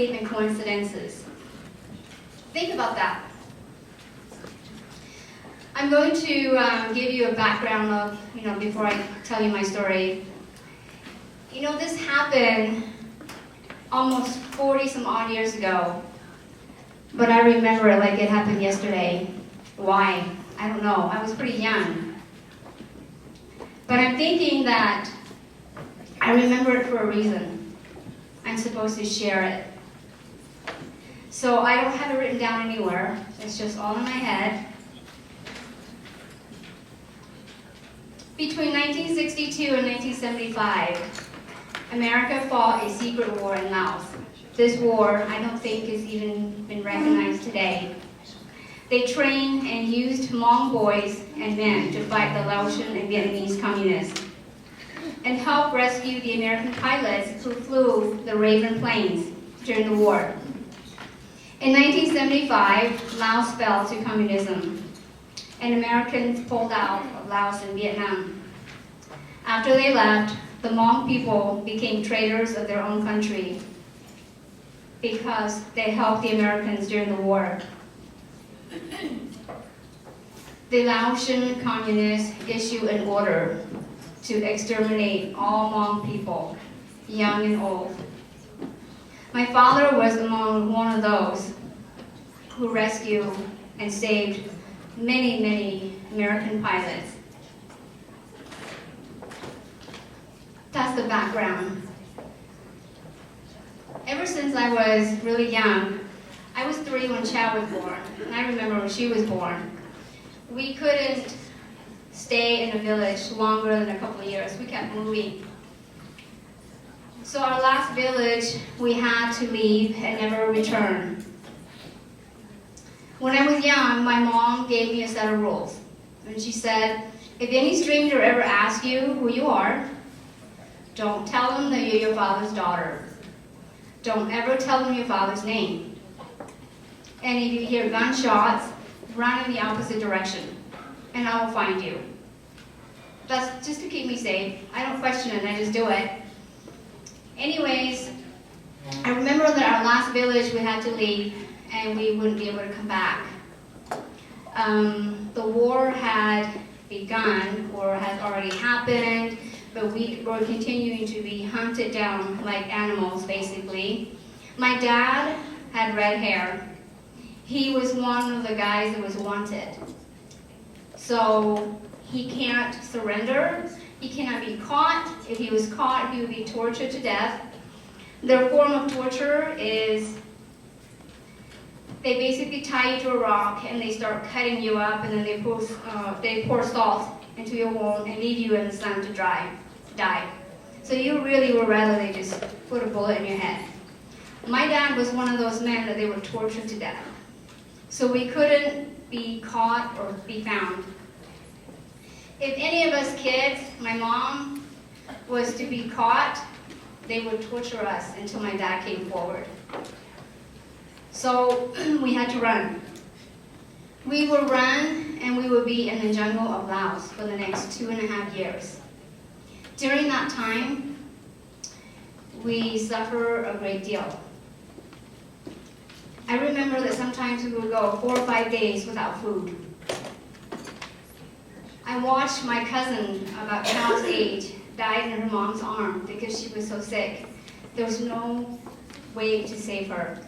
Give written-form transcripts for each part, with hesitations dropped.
believe in coincidences. Think about that. I'm going to give you a background of, before I tell you my story. This happened almost 40 some odd years ago, but I remember it like it happened yesterday. Why? I don't know. I was pretty young. But I'm thinking that I remember it for a reason. I'm supposed to share it. So I don't have it written down anywhere. It's just all in my head. Between 1962 and 1975, America fought a secret war in Laos. This war, I don't think, has even been recognized today. They trained and used Hmong boys and men to fight the Laotian and Vietnamese communists and help rescue the American pilots who flew the Raven planes during the war. In 1975, Laos fell to communism, and Americans pulled out of Laos and Vietnam. After they left, the Hmong people became traitors of their own country because they helped the Americans during the war. The Laotian communists issued an order to exterminate all Hmong people, young and old. My father was among one of those who rescued and saved many, many American pilots. That's the background. Ever since I was really young, I was 3 when Shoua was born, and I remember when she was born. We couldn't stay in a village longer than a couple of years. We kept moving. So our last village, we had to leave and never return. When I was young, my mom gave me a set of rules. And she said, if any stranger ever asks you who you are, don't tell them that you're your father's daughter. Don't ever tell them your father's name. And if you hear gunshots, run in the opposite direction, and I will find you. That's just to keep me safe. I don't question it, I just do it. Anyways, I remember that our last village we had to leave, and we wouldn't be able to come back. The war had begun, or had already happened, but we were continuing to be hunted down like animals, basically. My dad had red hair. He was one of the guys that was wanted. So he can't surrender. He cannot be caught. If he was caught, he would be tortured to death. Their form of torture is they basically tie you to a rock and they start cutting you up, and then they pour salt into your wound and leave you in the sun to die. So you really would rather they just put a bullet in your head. My dad was one of those men that they would torture to death. So we couldn't be caught or be found. If any of us kids, my mom, was to be caught, they would torture us until my dad came forward. So we had to run. We would run and we would be in the jungle of Laos for the next 2.5 years. During that time, we suffer a great deal. I remember that sometimes we would go 4 or 5 days without food. I watched my cousin, about child's age, die in her mom's arm because she was so sick. There was no way to save her.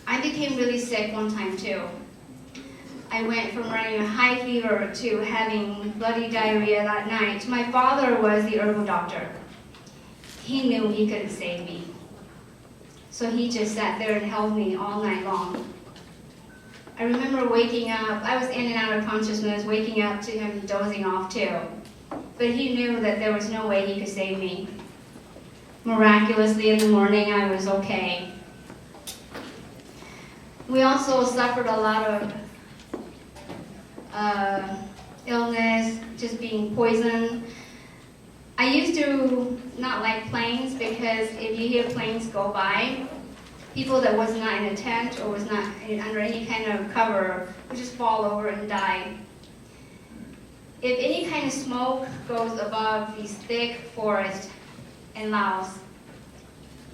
I became really sick one time too. I went from running a high fever to having bloody diarrhea that night. My father was the herbal doctor. He knew he couldn't save me. So he just sat there and held me all night long. I remember waking up, I was in and out of consciousness, waking up to him dozing off too. But he knew that there was no way he could save me. Miraculously in the morning, I was okay. We also suffered a lot of illness, just being poisoned. I used to not like planes because if you hear planes go by, people that was not in a tent or was not under any kind of cover would just fall over and die. If any kind of smoke goes above these thick forests, in Laos,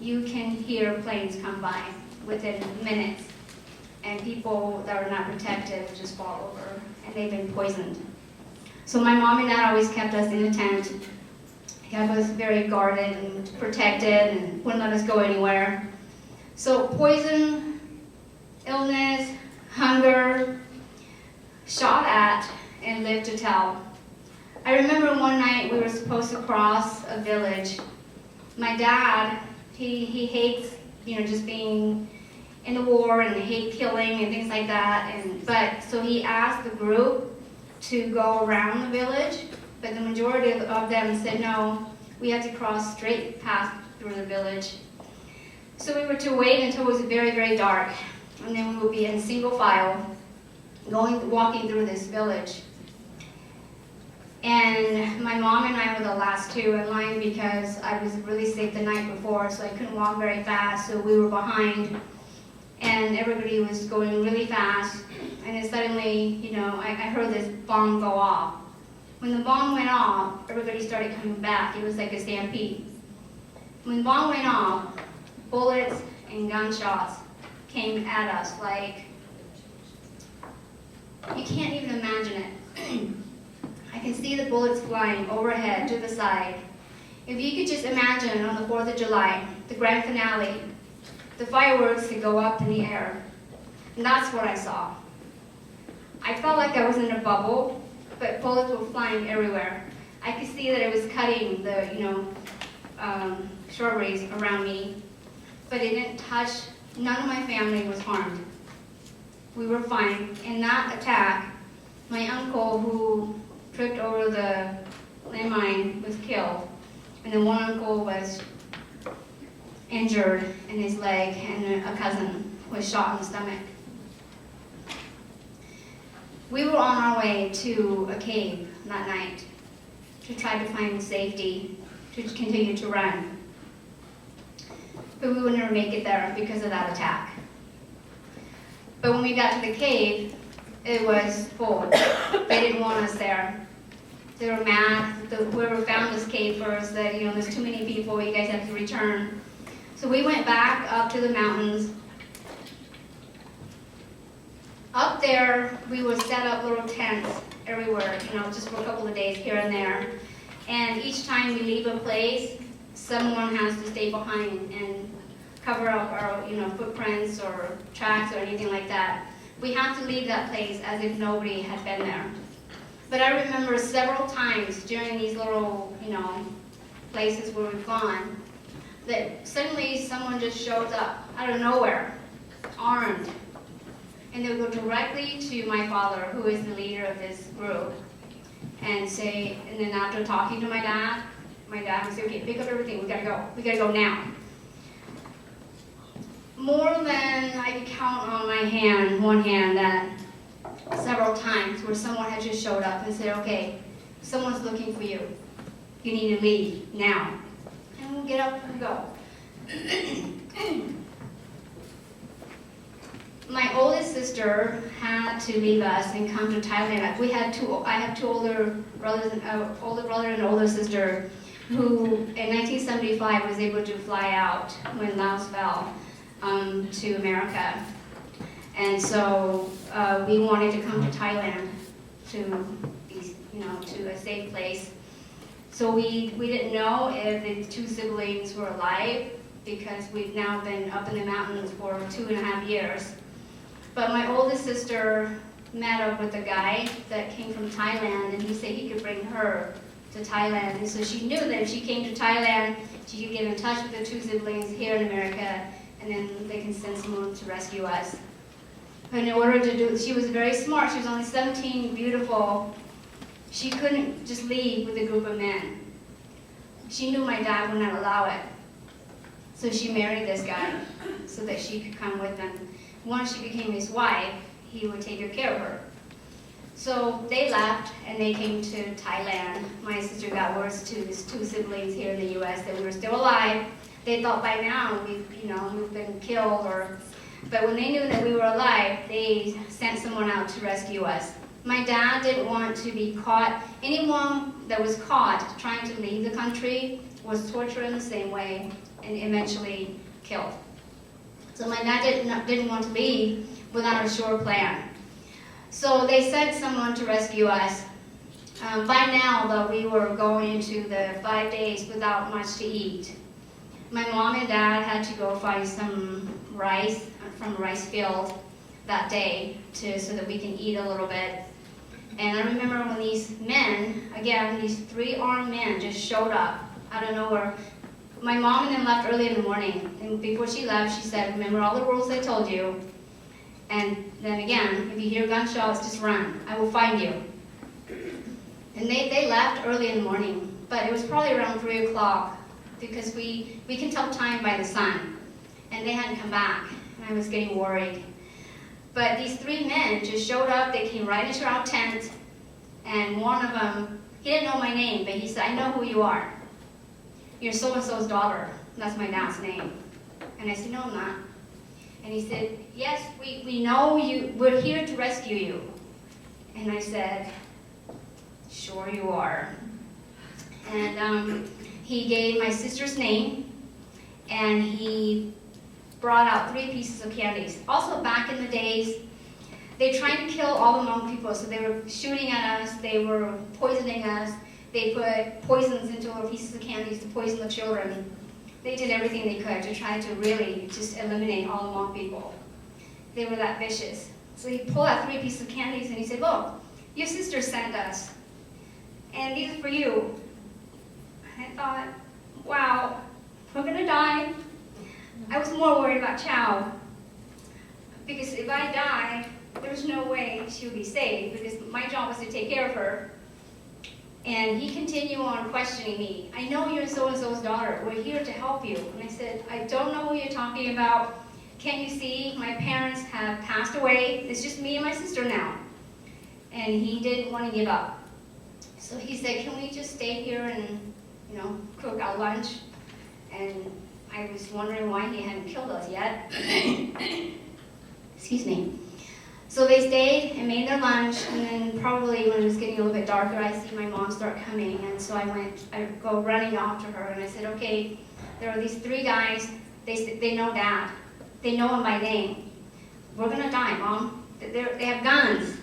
you can hear planes come by within minutes, and people that are not protected just fall over, and they've been poisoned. So my mom and dad always kept us in a tent, kept us very guarded and protected, and wouldn't let us go anywhere. So poison, illness, hunger, shot at, and lived to tell. I remember one night we were supposed to cross a village. My dad, he hates, just being in the war and hate killing and things like that. So he asked the group to go around the village, but the majority of them said no, we had to cross straight past through the village. So we were to wait until it was very, very dark, and then we would be in single file, walking through this village. And my mom and I were the last two in line because I was really sick the night before, so I couldn't walk very fast, so we were behind. And everybody was going really fast, and then suddenly, I heard this bomb go off. When the bomb went off, everybody started coming back. It was like a stampede. When the bomb went off, bullets and gunshots came at us like, you can't even imagine it. I can see the bullets flying overhead to the side. If you could just imagine on the 4th of July, the grand finale, the fireworks could go up in the air. And that's what I saw. I felt like I was in a bubble, but bullets were flying everywhere. I could see that it was cutting the, shrubberies around me, but it didn't touch. None of my family was harmed. We were fine. In that attack, my uncle, who tripped over the landmine, was killed, and then one uncle was injured in his leg, and a cousin was shot in the stomach. We were on our way to a cave that night to try to find safety, to continue to run. But we would never make it there because of that attack. But when we got to the cave, it was full. They didn't want us there. They were mad. Whoever found this cave first, that there's too many people, you guys have to return. So we went back up to the mountains. Up there, we would set up little tents everywhere, just for a couple of days here and there. And each time we leave a place, someone has to stay behind and cover up our, footprints or tracks or anything like that. We have to leave that place as if nobody had been there. But I remember several times during these little, places where we've gone, that suddenly someone just shows up out of nowhere, armed. And they would go directly to my father, who is the leader of this group, and then after talking to my dad would say, okay, pick up everything, we gotta go now. More than I could count on one hand, that several times where someone had just showed up and said, okay, someone's looking for you. You need to leave now. And we'll get up and go. My oldest sister had to leave us and come to Thailand. I have two older brothers, older brother and older sister, who in 1975 was able to fly out when Laos fell to America. And so we wanted to come to Thailand to be, to a safe place. So we didn't know if the two siblings were alive because we've now been up in the mountains for 2.5 years. But my oldest sister met up with a guy that came from Thailand, and he said he could bring her to Thailand. And so she knew that if she came to Thailand, she could get in touch with the two siblings here in America, and then they can send someone to rescue us. But in order to do, she was very smart. She was only 17, beautiful. She couldn't just leave with a group of men. She knew my dad would not allow it. So she married this guy so that she could come with them. Once she became his wife, he would take good care of her. So they left and they came to Thailand. My sister got words to his two siblings here in the U.S. that we were still alive. They thought by now we've been killed, but when they knew that we were alive, they sent someone out to rescue us. My dad didn't want to be caught. Anyone that was caught trying to leave the country was tortured in the same way, and eventually killed. So my dad didn't want to leave without a sure plan. So they sent someone to rescue us. By now, though, we were going into the 5 days without much to eat. My mom and dad had to go find some rice from a rice field that day so that we can eat a little bit. And I remember when these men, again, these 3 armed men just showed up out of nowhere. My mom and them left early in the morning, and before she left, she said, remember all the rules I told you, and then again, if you hear gunshots, just run. I will find you. And they left early in the morning, but it was probably around 3 o'clock, because we can tell time by the sun, and they hadn't come back, and I was getting worried. But these 3 men just showed up. They came right into our tent, and one of them, he didn't know my name, but he said, I know who you are. You're so-and-so's daughter. That's my dad's name. And I said, no, I'm not. And he said, yes, we know you. We're here to rescue you. And I said, sure you are. And he gave my sister's name, and he brought out 3 pieces of candies. Also, back in the days, they tried to kill all the Hmong people, so they were shooting at us, they were poisoning us, they put poisons into little pieces of candies to poison the children. They did everything they could to try to really just eliminate all the Hmong people. They were that vicious. So he pulled out 3 pieces of candies and he said, look, your sister sent us, and these are for you. I thought, wow, we're gonna die. I was more worried about Chow, because if I died, there's no way she would be saved, because my job was to take care of her. And he continued on questioning me. I know you're so-and-so's daughter. We're here to help you. And I said, I don't know who you're talking about. Can't you see? My parents have passed away. It's just me and my sister now. And he didn't want to give up. So he said, can we just stay here and, cook our lunch? And I was wondering why he hadn't killed us yet. Excuse me. So they stayed and made their lunch, and then probably when it was getting a little bit darker, I see my mom start coming, and so I go running off to her, and I said, okay, there are these 3 guys, they know Dad. They know him by name. We're gonna die, Mom. They have guns.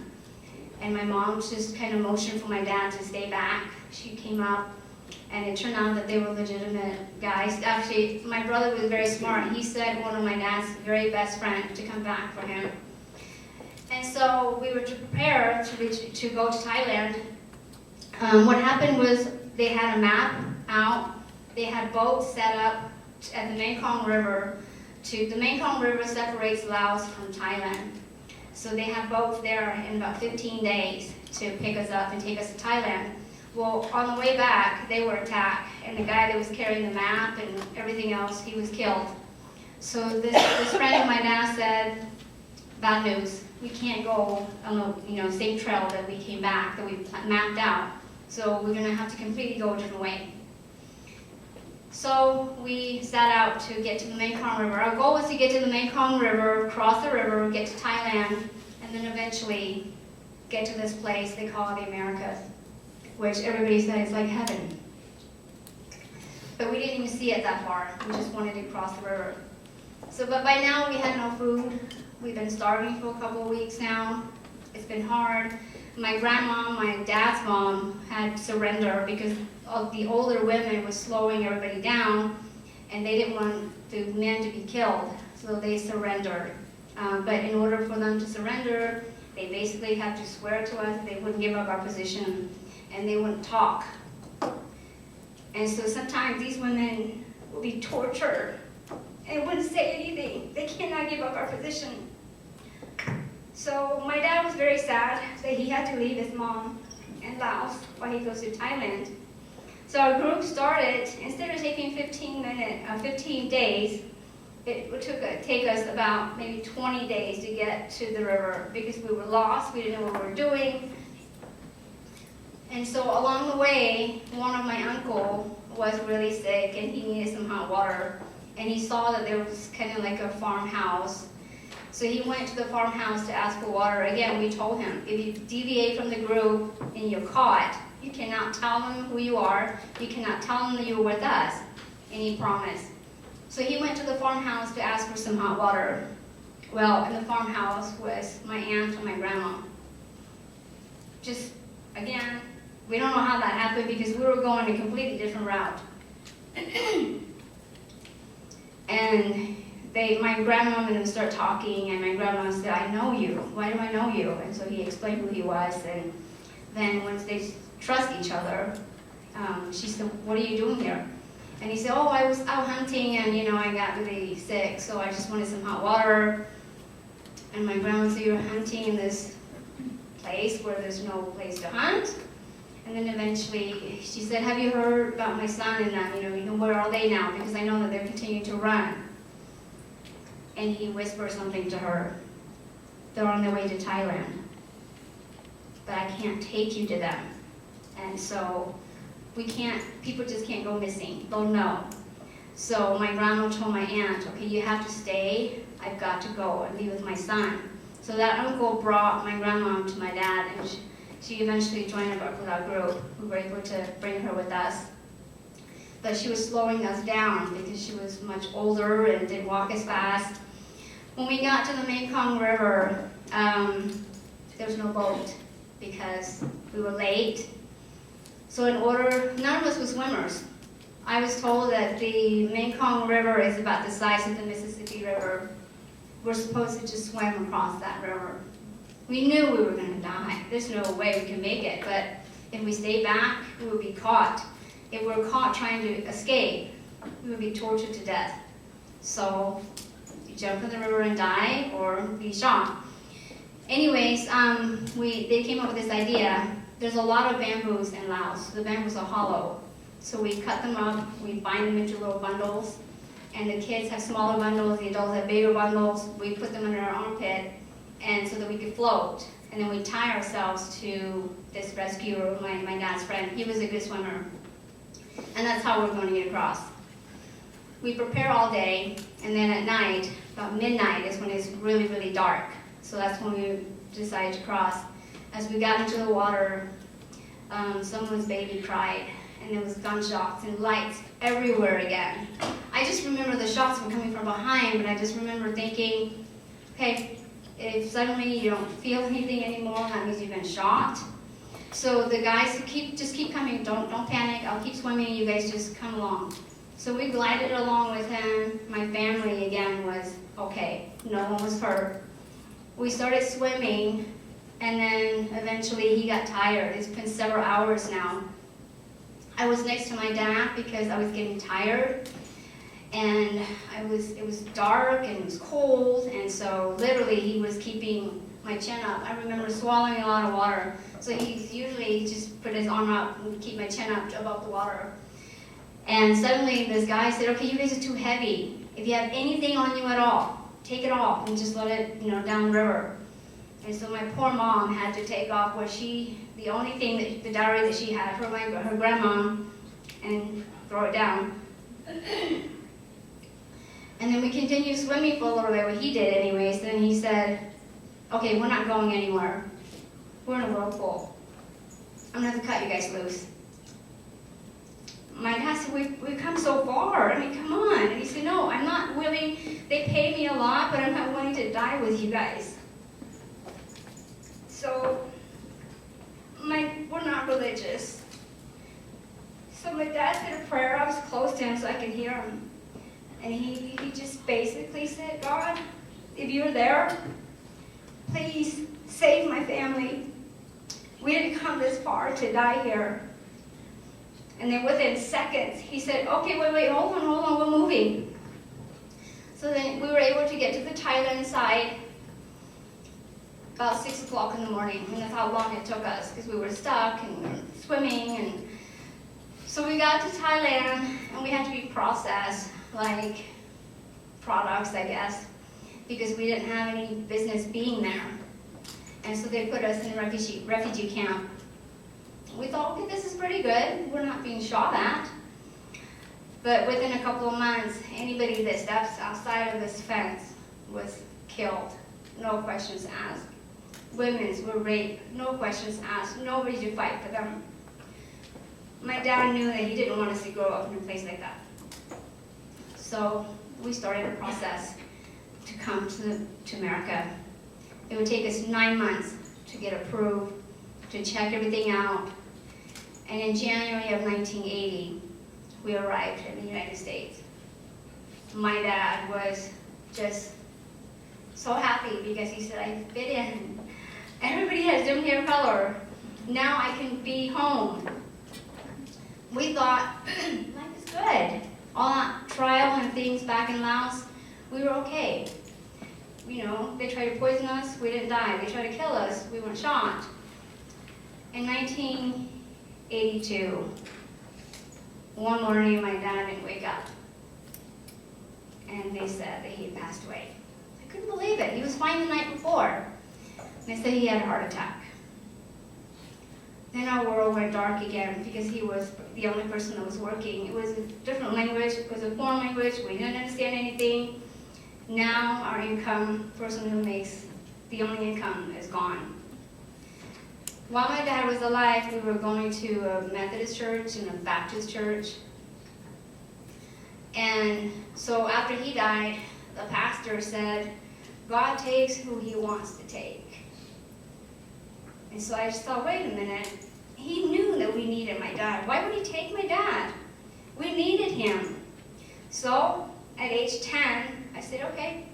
And my mom just kind of motioned for my dad to stay back. She came up, and it turned out that they were legitimate guys. Actually, my brother was very smart. He sent one of my dad's very best friends to come back for him. And so we were to prepare to go to Thailand. What happened was they had a map out. They had boats set up at the Mekong River. The Mekong River separates Laos from Thailand. So they had boats there in about 15 days to pick us up and take us to Thailand. Well, on the way back, they were attacked, and the guy that was carrying the map and everything else, he was killed. So this friend of my dad said, bad news. We can't go on the same trail that we came back, that we mapped out. So we're gonna have to completely go a different way. So we set out to get to the Mekong River. Our goal was to get to the Mekong River, cross the river, get to Thailand, and then eventually get to this place they call the Americas, which everybody said is like heaven. But we didn't even see it that far. We just wanted to cross the river. But by now we had no food. We've been starving for a couple of weeks now. It's been hard. My grandma, my dad's mom, had surrendered because the older women were slowing everybody down, and they didn't want the men to be killed, so they surrendered. But in order for them to surrender, they basically had to swear to us that they wouldn't give up our position, and they wouldn't talk. And so sometimes these women will be tortured and wouldn't say anything. They cannot give up our position. So my dad was very sad that he had to leave his mom in Laos while he goes to Thailand. So our group started, instead of taking 15 days, it would take us about maybe 20 days to get to the river because we were lost, we didn't know what we were doing. And so along the way, one of my uncle was really sick and he needed some hot water. And he saw that there was kind of like a farmhouse. So he went to the farmhouse to ask for water. Again, we told him, if you deviate from the group and you're caught, You cannot tell them who you are. You cannot tell them that you're with us. And he promised. So he went to the farmhouse to ask for some hot water. Well, in the farmhouse was my aunt and my grandma. Just, again, we don't know how that happened because we were going a completely different route. And my grandma and them start talking, and my grandma said, I know you. Why do I know you? And so he explained who he was, and then once they trust each other, she said, what are you doing here? And he said, oh, I was out hunting, and I got really sick, so I just wanted some hot water. And my grandma said, you're hunting in this place where there's no place to hunt? And then eventually she said, have you heard about my son and them? Where are they now? Because I know that they're continuing to run. And he whispered something to her. They're on their way to Thailand. But I can't take you to them. And so people just can't go missing. They'll know. So my grandma told my aunt, okay, you have to stay. I've got to go and be with my son. So that uncle brought my grandma to my dad, and she eventually joined up with our group. We were able to bring her with us. But she was slowing us down because she was much older and didn't walk as fast. When we got to the Mekong River, there was no boat because we were late. So none of us were swimmers. I was told that the Mekong River is about the size of the Mississippi River. We're supposed to just swim across that river. We knew we were going to die. There's no way we can make it, but if we stayed back, we would be caught. If we were caught trying to escape, we would be tortured to death. So you jump in the river and die or be shot. Anyways, they came up with this idea. There's a lot of bamboos in Laos. The bamboos are hollow. So we cut them up, we bind them into little bundles, and the kids have smaller bundles, the adults have bigger bundles. We put them under our armpit, and so that we could float. And then we tie ourselves to this rescuer, my dad's friend. He was a good swimmer. And that's how we're going to get across. We prepare all day, and then at night, about midnight is when it's really, really dark. So that's when we decided to cross. As we got into the water, someone's baby cried, and there was gunshots and lights everywhere again. I just remember the shots were coming from behind, but I just remember thinking, okay, if suddenly you don't feel anything anymore, that means you've been shot. So the guys just keep coming, don't panic, I'll keep swimming, you guys just come along. So we glided along with him. My family again was okay, no one was hurt. We started swimming, and then eventually he got tired. It's been several hours now. I was next to my dad because I was getting tired, and it was dark and it was cold, and so literally he was keeping my chin up. I remember swallowing a lot of water, so he usually just put his arm up and keep my chin up above the water. And suddenly this guy said, okay, you guys are too heavy. If you have anything on you at all, take it off and just let it, down the river. And so my poor mom had to take off the only thing, the dowry that she had from her grandma, and throw it down. And then we continued swimming for a little bit, what he did anyways. Then he said, okay, we're not going anywhere. We're in a whirlpool. I'm going to have to cut you guys loose. My dad said, we've come so far. I mean, come on. And he said, no, I'm not willing. They pay me a lot, but I'm not willing to die with you guys. So, we're not religious. So my dad said a prayer. I was close to him so I could hear him. And he just basically said, God, if you're there, please save my family. We didn't come this far to die here. And then within seconds, he said, okay, wait, hold on, we're moving. So then we were able to get to the Thailand side about 6 o'clock in the morning, and that's how long it took us, because we were stuck and we were swimming. And so we got to Thailand, and we had to be processed like products, I guess, because we didn't have any business being there. And so they put us in a refugee camp. We thought, okay, this is pretty good. We're not being shot at. But within a couple of months, anybody that steps outside of this fence was killed. No questions asked. Women were raped. No questions asked. Nobody to fight for them. my dad knew that he didn't want us to grow up in a place like that. So we started a process to come to America. It would take us 9 months to get approved, to check everything out. And in January of 1980, we arrived in the United States. My dad was just so happy because he said, I fit in. Everybody has different hair color. Now I can be home. We thought, life is good. All that trial and things back in Laos, we were okay. You know, they tried to poison us, we didn't die. They tried to kill us, we weren't shot. In 1982, one morning my dad didn't wake up. And they said that he had passed away. I couldn't believe it. He was fine the night before. They said he had a heart attack. Then our world went dark again because he was the only person that was working. It was a different language, it was a foreign language, we didn't understand anything. Now our income, person who makes the only income, is gone. While my dad was alive, we were going to a Methodist church and a Baptist church. And so after he died, the pastor said, God takes who he wants to take. And so I just thought, wait a minute. He knew that we needed my dad. Why would he take my dad? We needed him. So at age 10, I said, okay,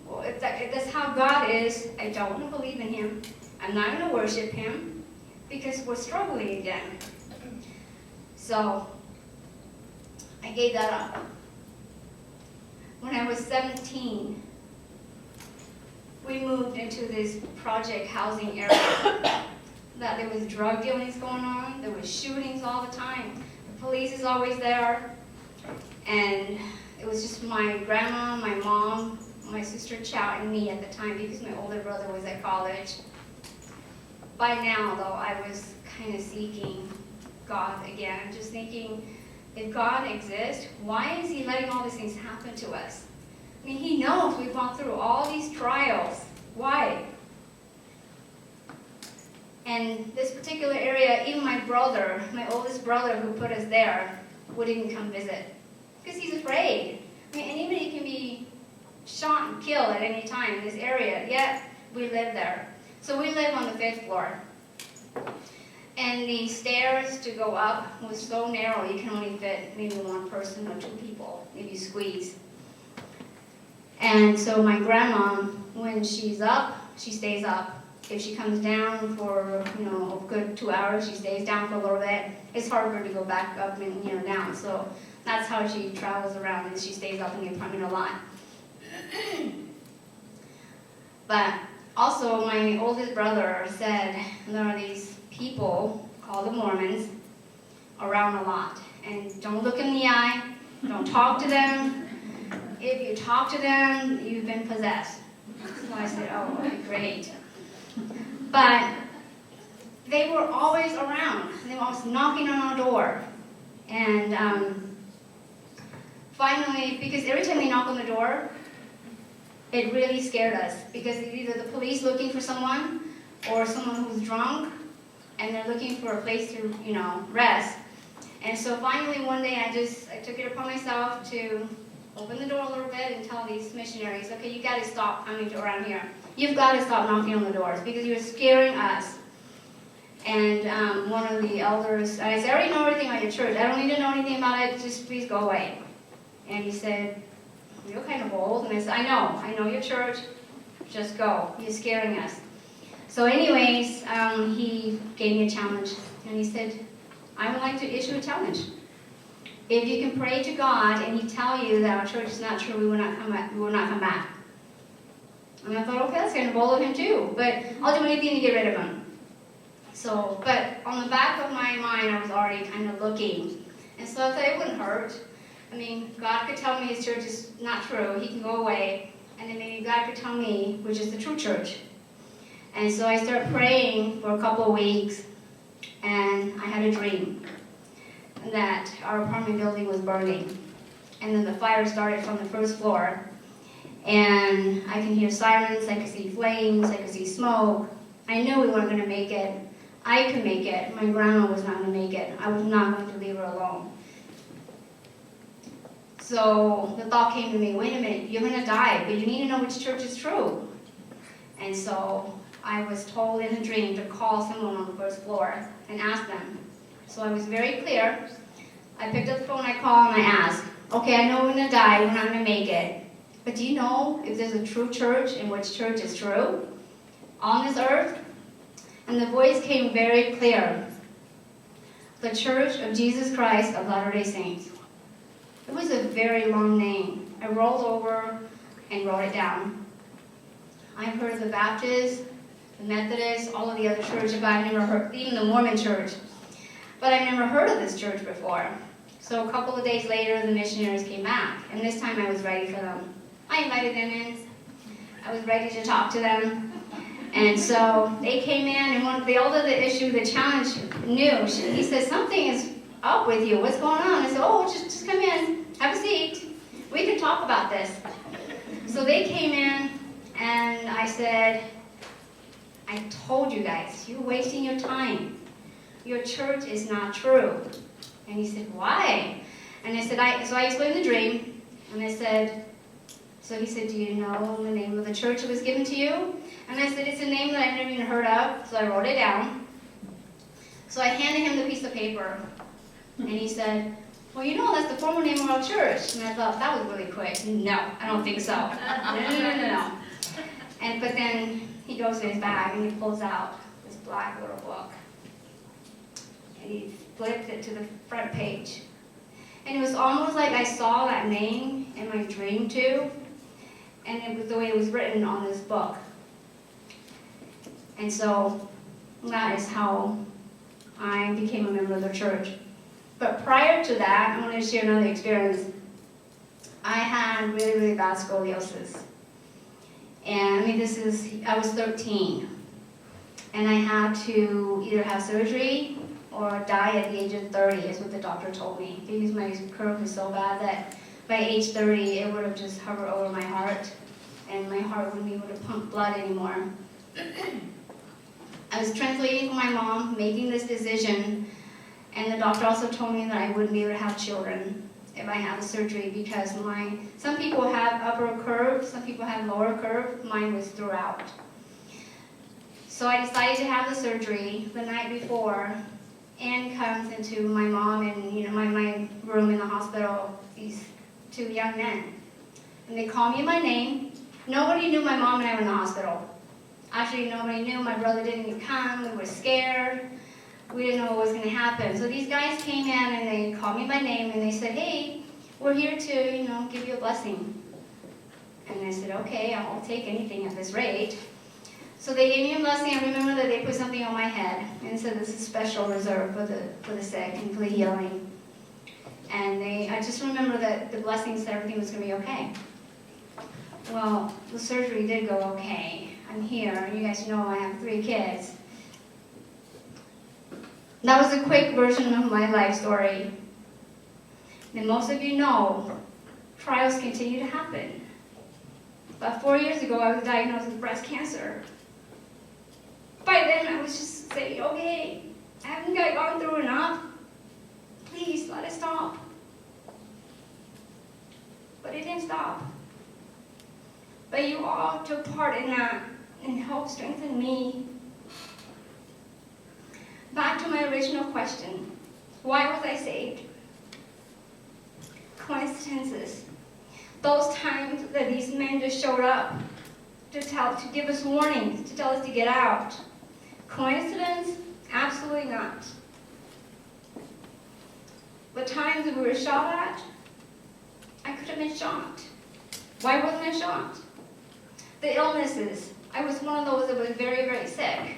well, if that's how God is, I don't want to believe in him. I'm not going to worship him because we're struggling again. So I gave that up. When I was 17, we moved into this project housing area. That there was drug dealings going on, there was shootings all the time. The police is always there. And it was just my grandma, my mom, my sister Chow, and me at the time because my older brother was at college. By now, though, I was kind of seeking God again, just thinking, if God exists, why is he letting all these things happen to us? I mean, he knows we've gone through all these trials. Why? And this particular area, even my brother, my oldest brother who put us there, wouldn't even come visit because he's afraid. I mean, anybody can be shot and killed at any time in this area, yet we live there. So we live on the 5th floor. And the stairs to go up was so narrow, you can only fit maybe one person or 2 people, maybe squeeze. And so my grandma, when she's up, she stays up. If she comes down for, a good 2 hours, she stays down for a little bit. It's hard for her to go back up and, down. So that's how she travels around, and she stays up in the apartment a lot. But also, my oldest brother said there are these people called the Mormons around a lot. And don't look in the eye. Don't talk to them. If you talk to them, you've been possessed. So I said, oh, okay, great. But they were always around. They were always knocking on our door. And finally, because every time they knock on the door, it really scared us. Because it's either the police looking for someone or someone who's drunk, and they're looking for a place to, rest. And so finally one day I took it upon myself to open the door a little bit and tell these missionaries, okay, you got to stop coming around here. You've got to stop knocking on the doors because you're scaring us. And one of the elders, I said, I already know everything about your church. I don't need to know anything about it. Just please go away. And he said, you're kind of bold. And I said, I know your church. Just go. You're scaring us. So anyways, he gave me a challenge. And he said, I would like to issue a challenge. If you can pray to God and he tell you that our church is not true, we will not come back. And I thought, okay, that's kind of bold of him too. But I'll do anything to get rid of him. So, but on the back of my mind, I was already kind of looking. And so I thought it wouldn't hurt. I mean, God could tell me his church is not true. He can go away. And then maybe God could tell me which is the true church. And so I started praying for a couple of weeks. And I had a dream that our apartment building was burning. And then the fire started from the 1st floor. And I can hear sirens, I could see flames, I could see smoke. I knew we weren't going to make it. I could make it. My grandma was not going to make it. I was not going to leave her alone. So the thought came to me, wait a minute, you're going to die, but you need to know which church is true. And so I was told in a dream to call someone on the first floor and ask them. So I was very clear. I picked up the phone, I called, and I asked, okay, I know we're going to die, we're not going to make it. But do you know if there's a true church and which church is true on this earth? And the voice came very clear. The Church of Jesus Christ of Latter-day Saints. It was a very long name. I rolled over and wrote it down. I've heard of the Baptists, the Methodists, all of the other churches, but I've never heard, even the Mormon church. But I've never heard of this church before. So a couple of days later, the missionaries came back, and this time I was ready for them. I invited them in. I was ready to talk to them. And so they came in, and the older the issue, the challenge knew. He said, something is up with you. What's going on? I said, oh, just come in. Have a seat. We can talk about this. So they came in, and I said, I told you guys, you're wasting your time. Your church is not true. And he said, why? And I said, so I explained the dream, and I said, so he said, do you know the name of the church that was given to you? And I said, it's a name that I've never even heard of, so I wrote it down. So I handed him the piece of paper, and he said, well, you know, that's the former name of our church. And I thought, that was really quick. No, I don't think so. No. But then he goes to his bag, and he pulls out this black little book. And he flipped it to the front page. And it was almost like I saw that name in my dream too. And it was the way it was written on this book. And so that is how I became a member of the church. But prior to that, I want to share another experience. I had really, really bad scoliosis. And I was 13. And I had to either have surgery or die at the age of 30, is what the doctor told me. Because my curve was so bad that by age 30, it would have just hovered over my heart, and my heart wouldn't be able to pump blood anymore. I was translating for my mom, making this decision, and the doctor also told me that I wouldn't be able to have children if I had the surgery, because some people have upper curve, some people have lower curve, mine was throughout. So I decided to have the surgery the night before. Ann comes into my mom and my room in the hospital, these two young men. And they call me by name. Nobody knew my mom and I were in the hospital. Actually, nobody knew. My brother didn't even come. We were scared. We didn't know what was going to happen. So these guys came in and they called me by name and they said, hey, we're here to, give you a blessing. And I said, okay, I'll take anything at this rate. So they gave me a blessing. I remember that they put something on my head and said this is special reserved for the sick and for the healing. And I just remember that the blessing said everything was going to be okay. Well, the surgery did go okay. I'm here. You guys know I have 3 kids. That was a quick version of my life story. And most of you know, trials continue to happen. About 4 years ago, I was diagnosed with breast cancer. By then, I was just saying, okay, haven't I gone through enough? Please, let it stop. But it didn't stop. But you all took part in that and helped strengthen me. Back to my original question, why was I saved? Coincidences. Those times that these men just showed up to give us warnings, to tell us to get out. Coincidence? Absolutely not. The times that we were shot at, I could have been shot. Why wasn't I shot? The illnesses. I was one of those that was very, very sick.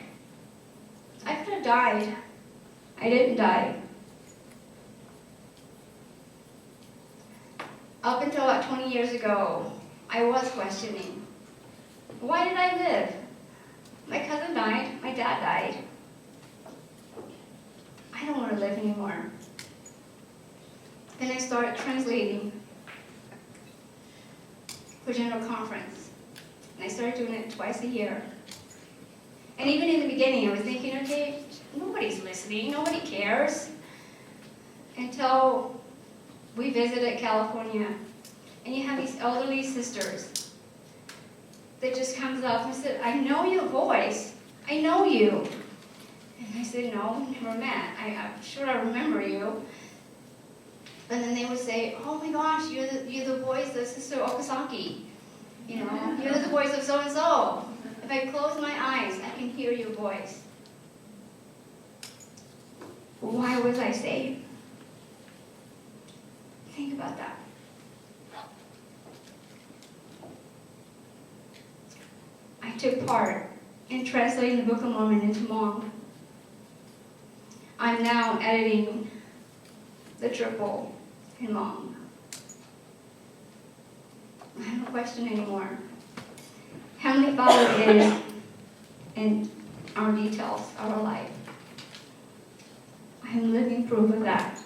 I could have died. I didn't die. Up until about 20 years ago, I was questioning, why did I live? My cousin died, my dad died. I don't want to live anymore. Then I started translating for General Conference. And I started doing it twice a year. And even in the beginning, I was thinking, okay, nobody's listening, nobody cares. Until we visited California, and you have these elderly sisters that just comes up and said, I know your voice, I know you. And I said, no, never met. I'm sure I remember you. And then they would say, oh my gosh, you're the voice of Sister Okazaki. You know, you're the voice of so-and-so. If I close my eyes, I can hear your voice. Why was I saved? Think about that. I took part in translating the Book of Mormon into Hmong. I'm now editing the triple in Hmong. I have no question anymore. Heavenly Father is in our details of our life. I am living proof of that.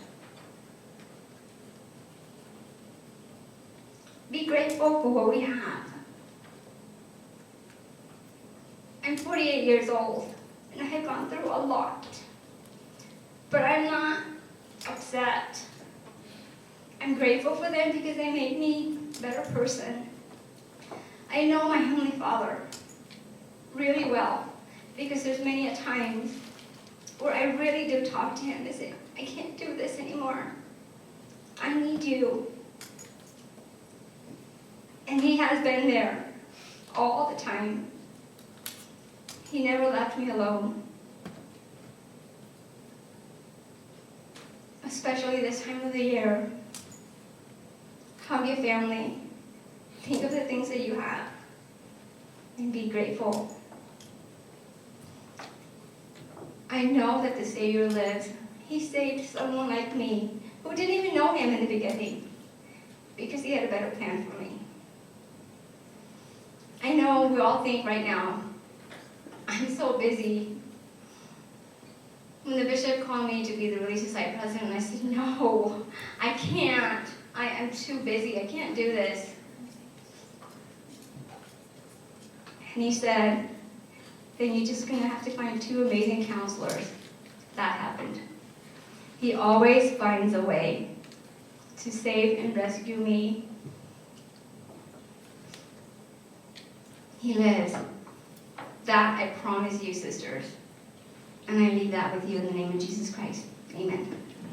Be grateful for what we have. I'm 48 years old, and I have gone through a lot. But I'm not upset. I'm grateful for them because they made me a better person. I know my Heavenly Father really well because there's many a times where I really do talk to Him and say, I can't do this anymore. I need you. And He has been there all the time. He never left me alone. Especially this time of the year. Hug your family. Think of the things that you have. And be grateful. I know that the Savior lives. He saved someone like me who didn't even know Him in the beginning because He had a better plan for me. I know we all think right now, I'm so busy. When the bishop called me to be the Relief Society president, I said, no, I can't. I'm too busy. I can't do this. And he said, then you're just going to have to find 2 amazing counselors. That happened. He always finds a way to save and rescue me. He lives. That I promise you, sisters. And I leave that with you in the name of Jesus Christ. Amen.